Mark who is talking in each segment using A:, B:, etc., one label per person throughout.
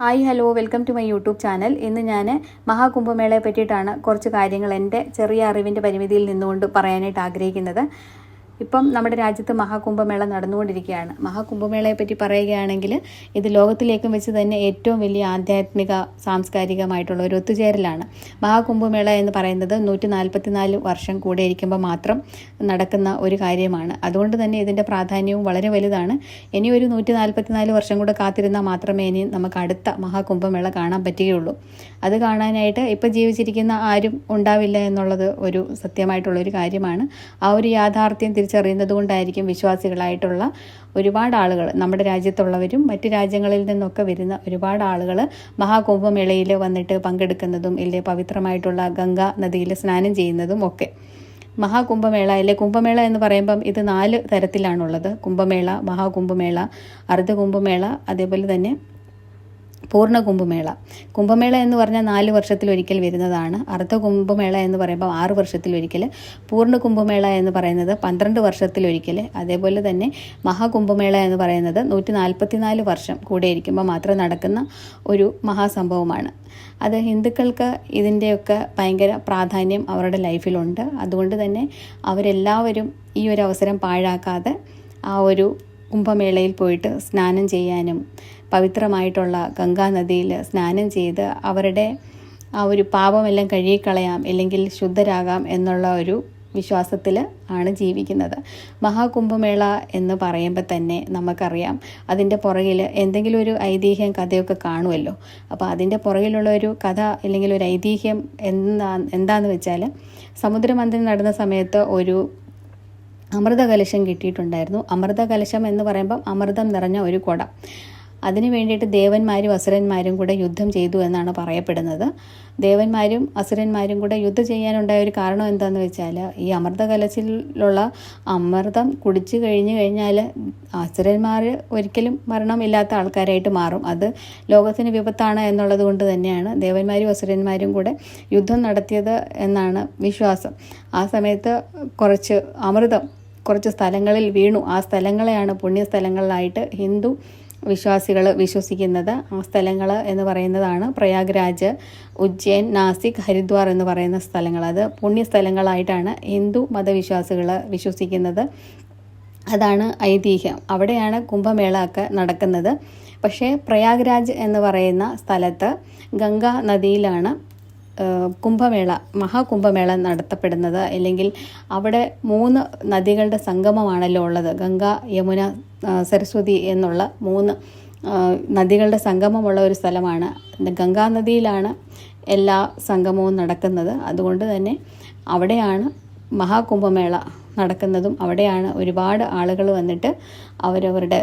A: Hi hello welcome to my YouTube channel. ഇന്ന് ഞാൻ മഹാകുംഭമേളയെ പറ്റിയിട്ടാണ് കുറച്ച് കാര്യങ്ങൾ എൻ്റെ ചെറിയ അറിവിൻ്റെ പരിമിതിയിൽ നിന്നുകൊണ്ട് പറയാനായിട്ട് ആഗ്രഹിക്കുന്നത്. ഇപ്പം നമ്മുടെ രാജ്യത്ത് മഹാകുംഭമേള നടന്നുകൊണ്ടിരിക്കുകയാണ്. മഹാകുംഭമേളയെപ്പറ്റി പറയുകയാണെങ്കിൽ ഇത് ലോകത്തിലേക്കും വെച്ച് തന്നെ ഏറ്റവും വലിയ ആധ്യാത്മിക സാംസ്കാരികമായിട്ടുള്ള ഒരു ഒത്തുചേരലാണ്. മഹാകുംഭമേള എന്ന് പറയുന്നത് 144 വർഷം കൂടെ ഇരിക്കുമ്പോൾ മാത്രം നടക്കുന്ന ഒരു കാര്യമാണ്. അതുകൊണ്ട് തന്നെ ഇതിൻ്റെ പ്രാധാന്യവും വളരെ വലുതാണ്. ഇനി ഒരു 144 വർഷം കൂടെ കാത്തിരുന്നാൽ മാത്രമേ ഇനി നമുക്ക് അടുത്ത മഹാകുംഭമേള കാണാൻ പറ്റുകയുള്ളൂ. അത് കാണാനായിട്ട് ഇപ്പോൾ ജീവിച്ചിരിക്കുന്ന ആരും ഉണ്ടാവില്ല എന്നുള്ളത് ഒരു സത്യമായിട്ടുള്ളൊരു കാര്യമാണ്. ആ ഒരു യാഥാർത്ഥ്യം തിരിച്ചറിയുന്നത് കൊണ്ടായിരിക്കും വിശ്വാസികളായിട്ടുള്ള ഒരുപാട് ആളുകൾ, നമ്മുടെ രാജ്യത്തുള്ളവരും മറ്റ് രാജ്യങ്ങളിൽ നിന്നൊക്കെ വരുന്ന ഒരുപാട് ആളുകൾ മഹാകുംഭമേളയിൽ വന്നിട്ട് പങ്കെടുക്കുന്നതും ഇല്ലേ പവിത്രമായിട്ടുള്ള ഗംഗാ നദിയിൽ സ്നാനം ചെയ്യുന്നതും ഒക്കെ. മഹാകുംഭമേള അല്ലെ കുംഭമേള എന്ന് പറയുമ്പം ഇത് 4 തരത്തിലാണുള്ളത്. കുംഭമേള, മഹാകുംഭമേള, അർദ്ധകുംഭമേള, അതേപോലെ തന്നെ പൂർണ്ണ കുംഭമേള. കുംഭമേള എന്ന് പറഞ്ഞാൽ 4 വർഷത്തിലൊരിക്കൽ വരുന്നതാണ്. അർദ്ധ കുംഭമേള എന്ന് പറയുമ്പോൾ 6 വർഷത്തിലൊരിക്കൽ, പൂർണ്ണ കുംഭമേള എന്ന് പറയുന്നത് 12 വർഷത്തിലൊരിക്കൽ, അതേപോലെ തന്നെ മഹാകുംഭമേള എന്ന് പറയുന്നത് 144 വർഷം കൂടെ ഇരിക്കുമ്പോൾ മാത്രം നടക്കുന്ന ഒരു മഹാസംഭവമാണ്. അത് ഹിന്ദുക്കൾക്ക് ഇതിൻ്റെയൊക്കെ ഭയങ്കര പ്രാധാന്യം അവരുടെ ലൈഫിലുണ്ട്. അതുകൊണ്ട് തന്നെ അവരെല്ലാവരും ഈ ഒരു അവസരം പാഴാക്കാതെ ആ ഒരു കുംഭമേളയിൽ പോയിട്ട് സ്നാനം ചെയ്യാനും പവിത്രമായിട്ടുള്ള ഗംഗാ നദിയിൽ സ്നാനം ചെയ്ത് അവരുടെ ആ ഒരു പാപമെല്ലാം കഴുകിക്കളയാം, അല്ലെങ്കിൽ ശുദ്ധരാകാം എന്നുള്ള ഒരു വിശ്വാസത്തിൽ ആണ് ജീവിക്കുന്നത്. മഹാകുംഭമേള എന്ന് പറയുമ്പോൾ തന്നെ നമുക്കറിയാം അതിൻ്റെ പുറകിൽ എന്തെങ്കിലും ഒരു ഐതിഹ്യം കഥയൊക്കെ കാണുമല്ലോ. അപ്പോൾ അതിൻ്റെ പുറകിലുള്ള ഒരു കഥ അല്ലെങ്കിൽ ഒരു ഐതിഹ്യം എന്താണെന്ന് വെച്ചാൽ, സമുദ്രമന്ഥനം നടന്ന സമയത്ത് ഒരു അമൃതകലശം കിട്ടിയിട്ടുണ്ടായിരുന്നു. അമൃതകലശം എന്ന് പറയുമ്പം അമൃതം നിറഞ്ഞ ഒരു കുടം. അതിനു വേണ്ടിയിട്ട് ദേവന്മാരും അസുരന്മാരും കൂടെ യുദ്ധം ചെയ്തു എന്നാണ് പറയപ്പെടുന്നത്. ദേവന്മാരും അസുരന്മാരും കൂടെ യുദ്ധം ചെയ്യാനുണ്ടായ ഒരു കാരണം എന്താണെന്ന് വെച്ചാൽ, ഈ അമൃതകലശത്തിലുള്ള അമൃതം കുടിച്ചു കഴിഞ്ഞാൽ അസുരന്മാർ ഒരിക്കലും മരണമില്ലാത്ത ആൾക്കാരായിട്ട് മാറും. അത് ലോകത്തിന് വിപത്താണ് എന്നുള്ളത് കൊണ്ട് തന്നെയാണ് ദേവന്മാരും അസുരന്മാരും കൂടെ യുദ്ധം നടത്തിയത് എന്നാണ് വിശ്വാസം. ആ സമയത്ത് കുറച്ച് സ്ഥലങ്ങളിൽ വീണു. ആ സ്ഥലങ്ങളെയാണ് പുണ്യസ്ഥലങ്ങളിലായിട്ട് ഹിന്ദു വിശ്വാസികൾ വിശ്വസിക്കുന്നത്. ആ സ്ഥലങ്ങൾ എന്ന് പറയുന്നതാണ് പ്രയാഗ്രാജ്, ഉജ്ജൈൻ, നാസിക്, ഹരിദ്വാർ എന്ന് പറയുന്ന സ്ഥലങ്ങൾ. അത് പുണ്യസ്ഥലങ്ങളായിട്ടാണ് ഹിന്ദു മതവിശ്വാസികൾ വിശ്വസിക്കുന്നത്. അതാണ് ഐതിഹ്യം. അവിടെയാണ് കുംഭമേള ഒക്കെ നടക്കുന്നത്. പക്ഷേ പ്രയാഗ്രാജ് എന്ന് പറയുന്ന സ്ഥലത്ത് ഗംഗാ നദിയിലാണ് മഹാകുംഭമേള നടത്തപ്പെടുന്നത്. അല്ലെങ്കിൽ അവിടെ 3 നദികളുടെ സംഗമമാണല്ലോ ഉള്ളത്. ഗംഗ, യമുന, സരസ്വതി എന്നുള്ള 3 നദികളുടെ സംഗമമുള്ള ഒരു സ്ഥലമാണ്. ഗംഗാ നദിയിലാണ് എല്ലാ സംഗമവും നടക്കുന്നത്. അതുകൊണ്ട് തന്നെ അവിടെയാണ് മഹാകുംഭമേള നടക്കുന്നതും അവിടെയാണ് ഒരുപാട് ആളുകൾ വന്നിട്ട് അവരവരുടെ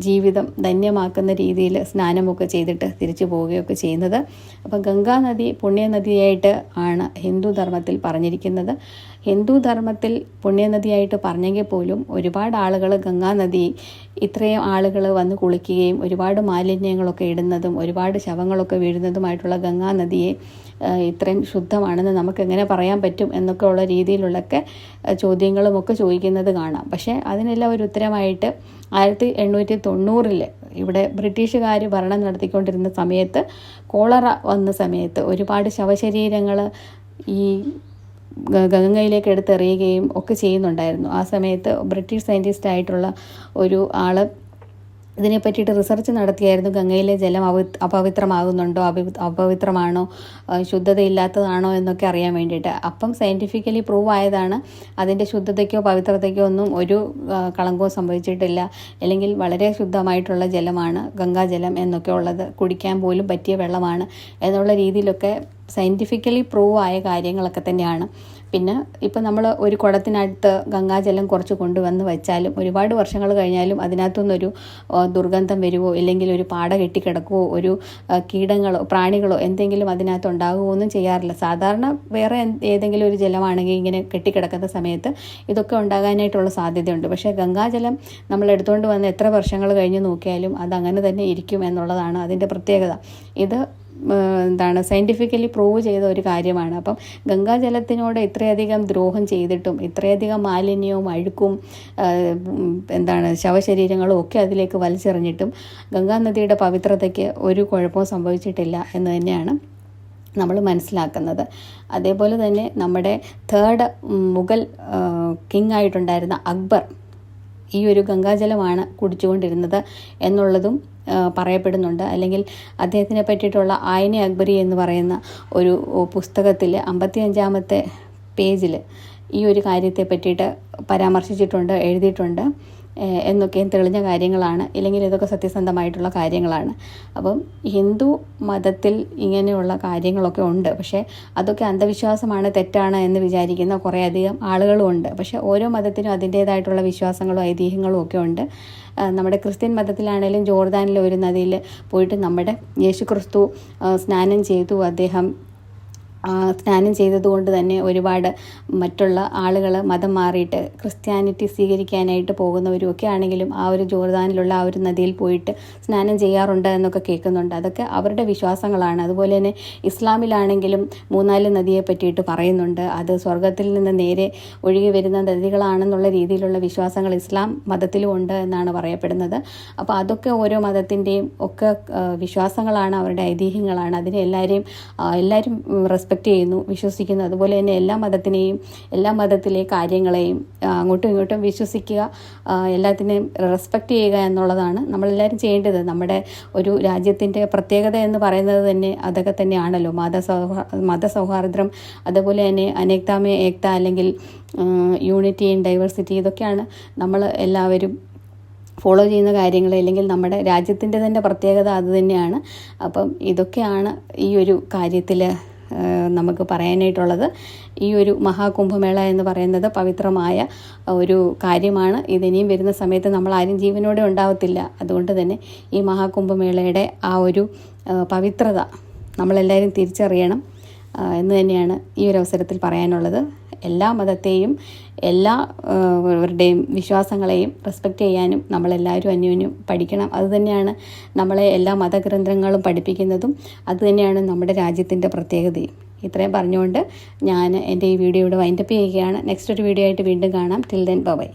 A: ജീവിതം ധന്യമാക്കുന്ന രീതിയിൽ സ്നാനമൊക്കെ ചെയ്തിട്ട് തിരിച്ചു പോവുകയൊക്കെ ചെയ്യുന്നത്. അപ്പോൾ ഗംഗാ നദി പുണ്യനദിയായിട്ട് ആണ് ഹിന്ദു ധർമ്മത്തിൽ പറഞ്ഞിരിക്കുന്നത്. ഹിന്ദു ധർമ്മത്തിൽ പുണ്യനദിയായിട്ട് പറഞ്ഞെങ്കിൽ പോലും ഒരുപാട് ആളുകൾ ഗംഗാ നദി ഇത്രയും ആളുകൾ വന്ന് കുളിക്കുകയും ഒരുപാട് മാലിന്യങ്ങളൊക്കെ ഇടുന്നതും ഒരുപാട് ശവങ്ങളൊക്കെ വീഴുന്നതുമായിട്ടുള്ള ഗംഗാ നദിയെ ഇത്രയും ശുദ്ധമാണെന്ന് നമുക്ക് എങ്ങനെ പറയാൻ പറ്റും എന്നൊക്കെ ഉള്ള രീതിയിലുള്ളൊക്കെ ചോദ്യങ്ങളുമൊക്കെ ചോദിക്കുന്നത് കാണാം. പക്ഷേ അതിനെല്ലാം ഒരു ഉത്തരമായിട്ട് 1890 ഇവിടെ ബ്രിട്ടീഷുകാർ ഭരണം നടത്തിക്കൊണ്ടിരുന്ന സമയത്ത് കോളറ വന്ന സമയത്ത് ഒരുപാട് ശവശരീരങ്ങൾ ഈ ഗംഗയിലേക്ക് എടുത്തെറിയുകയും ഒക്കെ ചെയ്യുന്നുണ്ടായിരുന്നു. ആ സമയത്ത് ബ്രിട്ടീഷ് സയൻറ്റിസ്റ്റ് ആയിട്ടുള്ള ഒരു ആൾ ഇതിനെ പറ്റിയിട്ട് റിസർച്ച് നടത്തിയായിരുന്നു. ഗംഗയിലെ ജലം അപവിത്രമാകുന്നുണ്ടോ, അപവിത്രമാണോ, ശുദ്ധതയില്ലാത്തതാണോ എന്നൊക്കെ അറിയാൻ വേണ്ടിയിട്ട്. അപ്പം സയൻറ്റിഫിക്കലി പ്രൂവ് ആയതാണ് അതിൻ്റെ ശുദ്ധതയ്ക്കോ പവിത്രതയ്ക്കോ ഒന്നും ഒരു കളങ്കവും സംഭവിച്ചിട്ടില്ല, അല്ലെങ്കിൽ വളരെ ശുദ്ധമായിട്ടുള്ള ജലമാണ് ഗംഗാജലം എന്നൊക്കെ ഉള്ളത്, കുടിക്കാൻ പോലും പറ്റിയ വെള്ളമാണ് എന്നുള്ള രീതിയിലൊക്കെ സയൻറ്റിഫിക്കലി പ്രൂവ് ആയ കാര്യങ്ങളൊക്കെ തന്നെയാണ്. പിന്നെ ഇപ്പം നമ്മൾ ഒരു കുടത്തിനടുത്ത് ഗംഗാജലം കുറച്ച് കൊണ്ടുവന്ന് വെച്ചാലും ഒരുപാട് വർഷങ്ങൾ കഴിഞ്ഞാലും അതിനകത്തുനിന്നൊരു ദുർഗന്ധം വരുമോ, ഇല്ലെങ്കിൽ ഒരു പാട കെട്ടിക്കിടക്കുമോ, ഒരു കീടങ്ങളോ പ്രാണികളോ എന്തെങ്കിലും അതിനകത്ത് ഉണ്ടാകുമോ ഒന്നും ചെയ്യാറില്ല. സാധാരണ വേറെ ഏതെങ്കിലും ഒരു ജലമാണെങ്കിൽ ഇങ്ങനെ കെട്ടിക്കിടക്കുന്ന സമയത്ത് ഇതൊക്കെ ഉണ്ടാകാനായിട്ടുള്ള സാധ്യതയുണ്ട്. പക്ഷേ ഗംഗാജലം നമ്മൾ എടുത്തുകൊണ്ട് വന്ന് എത്ര വർഷങ്ങൾ കഴിഞ്ഞ് നോക്കിയാലും അതങ്ങനെ തന്നെ ഇരിക്കും എന്നുള്ളതാണ് അതിൻ്റെ പ്രത്യേകത. ഇത് സയൻറ്റിഫിക്കലി പ്രൂവ് ചെയ്ത ഒരു കാര്യമാണ്. അപ്പം ഗംഗാജലത്തിനോട് ഇത്രയധികം ദ്രോഹം ചെയ്തിട്ടും ഇത്രയധികം മാലിന്യവും അഴുക്കും ശവശരീരങ്ങളും ഒക്കെ അതിലേക്ക് വലിച്ചെറിഞ്ഞിട്ടും ഗംഗാനദിയുടെ പവിത്രതയ്ക്ക് ഒരു കുഴപ്പവും സംഭവിച്ചിട്ടില്ല എന്ന് തന്നെയാണ് നമ്മൾ മനസ്സിലാക്കുന്നത്. അതേപോലെ തന്നെ നമ്മുടെ തേർഡ് മുഗൾ കിങ് ആയിട്ടുണ്ടായിരുന്ന അക്ബർ ഈ ഒരു ഗംഗാജലമാണ് കുടിച്ചുകൊണ്ടിരുന്നത് എന്നുള്ളതും പറയപ്പെടുന്നുണ്ട്. അല്ലെങ്കിൽ അദ്ദേഹത്തിനെ പറ്റിയിട്ടുള്ള ആയിനെ അക്ബരി എന്ന് പറയുന്ന ഒരു പുസ്തകത്തിൽ 55-ാമത്തെ പേജിൽ ഈ ഒരു കാര്യത്തെ പറ്റിയിട്ട് പരാമർശിച്ചിട്ടുണ്ട്, എഴുതിയിട്ടുണ്ട് എന്നൊക്കെയും തെളിഞ്ഞ കാര്യങ്ങളാണ്. ഇല്ലെങ്കിൽ ഇതൊക്കെ സത്യസന്ധമായിട്ടുള്ള കാര്യങ്ങളാണ്. അപ്പം ഹിന്ദു മതത്തിൽ ഇങ്ങനെയുള്ള കാര്യങ്ങളൊക്കെ ഉണ്ട്. പക്ഷേ അതൊക്കെ അന്ധവിശ്വാസമാണ്, തെറ്റാണ് എന്ന് വിചാരിക്കുന്ന കുറേയധികം ആളുകളും ഉണ്ട്. പക്ഷേ ഓരോ മതത്തിനും അതിൻ്റേതായിട്ടുള്ള വിശ്വാസങ്ങളും ഐതിഹ്യങ്ങളും ഒക്കെ ഉണ്ട്. നമ്മുടെ ക്രിസ്ത്യൻ മതത്തിലാണെങ്കിലും ജോർദാനിലെ ഒരു നദിയിൽ പോയിട്ട് നമ്മുടെ യേശുക്രിസ്തു സ്നാനം ചെയ്തു. അദ്ദേഹം സ്നാനം ചെയ്തതുകൊണ്ട് തന്നെ ഒരുപാട് മറ്റുള്ള ആളുകൾ മതം മാറിയിട്ട് ക്രിസ്ത്യാനിറ്റി സ്വീകരിക്കാനായിട്ട് പോകുന്നവരും ഒക്കെ ആണെങ്കിലും ആ ഒരു ജോർദാനിലുള്ള ആ ഒരു നദിയിൽ പോയിട്ട് സ്നാനം ചെയ്യാറുണ്ട് എന്നൊക്കെ കേൾക്കുന്നുണ്ട്. അതൊക്കെ അവരുടെ വിശ്വാസങ്ങളാണ്. അതുപോലെ തന്നെ ഇസ്ലാമിലാണെങ്കിലും 3-4 നദിയെ പറ്റിയിട്ട് പറയുന്നുണ്ട്. അത് സ്വർഗത്തിൽ നിന്ന് നേരെ ഒഴുകി വരുന്ന നദികളാണെന്നുള്ള രീതിയിലുള്ള വിശ്വാസങ്ങൾ ഇസ്ലാം മതത്തിലും ഉണ്ട് എന്നാണ് പറയപ്പെടുന്നത്. അപ്പോൾ അതൊക്കെ ഓരോ മതത്തിൻ്റെയും ഒക്കെ വിശ്വാസങ്ങളാണ്, അവരുടെ ഐതിഹ്യങ്ങളാണ്. അതിനെ എല്ലാവരും റെസ്പെക്ട് ചെയ്യുന്നു, വിശ്വസിക്കുന്നു. അതുപോലെ തന്നെ എല്ലാ മതത്തിനെയും എല്ലാ മതത്തിലെ കാര്യങ്ങളെയും അങ്ങോട്ടും ഇങ്ങോട്ടും വിശ്വസിക്കുക, എല്ലാത്തിനെയും റെസ്പെക്റ്റ് ചെയ്യുക എന്നുള്ളതാണ് നമ്മളെല്ലാവരും ചെയ്യേണ്ടത്. നമ്മുടെ ഒരു രാജ്യത്തിൻ്റെ പ്രത്യേകത എന്ന് പറയുന്നത് തന്നെ അതൊക്കെ തന്നെയാണല്ലോ, മതസൗഹാർദ്ദം, അതുപോലെ തന്നെ അനേക്താമേ ഏക്ത അല്ലെങ്കിൽ യൂണിറ്റി ഇൻ ഡൈവേഴ്സിറ്റി. ഇതൊക്കെയാണ് നമ്മൾ എല്ലാവരും ഫോളോ ചെയ്യുന്ന കാര്യങ്ങൾ. അല്ലെങ്കിൽ നമ്മുടെ രാജ്യത്തിൻ്റെ തന്നെ പ്രത്യേകത അത് തന്നെയാണ്. അപ്പം ഇതൊക്കെയാണ് ഈ ഒരു കാര്യത്തിൽ നമുക്ക് പറയാനായിട്ടുള്ളത്. ഈ ഒരു മഹാകുംഭമേള എന്ന് പറയുന്നത് പവിത്രമായ ഒരു കാര്യമാണ്. ഇതിനിയും വരുന്ന സമയത്ത് നമ്മൾ ആരും ജീവനോടെ ഉണ്ടാവത്തില്ല. അതുകൊണ്ട് തന്നെ ഈ മഹാകുംഭമേളയുടെ ആ ഒരു പവിത്രത നമ്മളെല്ലാവരും തിരിച്ചറിയണം എന്ന് തന്നെയാണ് ഈ ഒരു അവസരത്തിൽ പറയാനുള്ളത്. എല്ലാ മതത്തെയും എല്ലാവരുടെയും വിശ്വാസങ്ങളെയും റെസ്പെക്റ്റ് ചെയ്യാനും നമ്മളെല്ലാവരും അന്യോന്യം പഠിക്കണം. അതുതന്നെയാണ് നമ്മളെ എല്ലാ മതഗ്രന്ഥങ്ങളും പഠിപ്പിക്കുന്നതും. അതുതന്നെയാണ് നമ്മുടെ രാജ്യത്തിൻ്റെ പ്രത്യേകതയും. ഇത്രയും പറഞ്ഞുകൊണ്ട് ഞാൻ എൻ്റെ ഈ വീഡിയോ ഇവിടെ വൈൻഡപ്പ് ചെയ്യുകയാണ്. നെക്സ്റ്റ് ഒരു വീഡിയോ ആയിട്ട് വീണ്ടും കാണാം. Till then bye.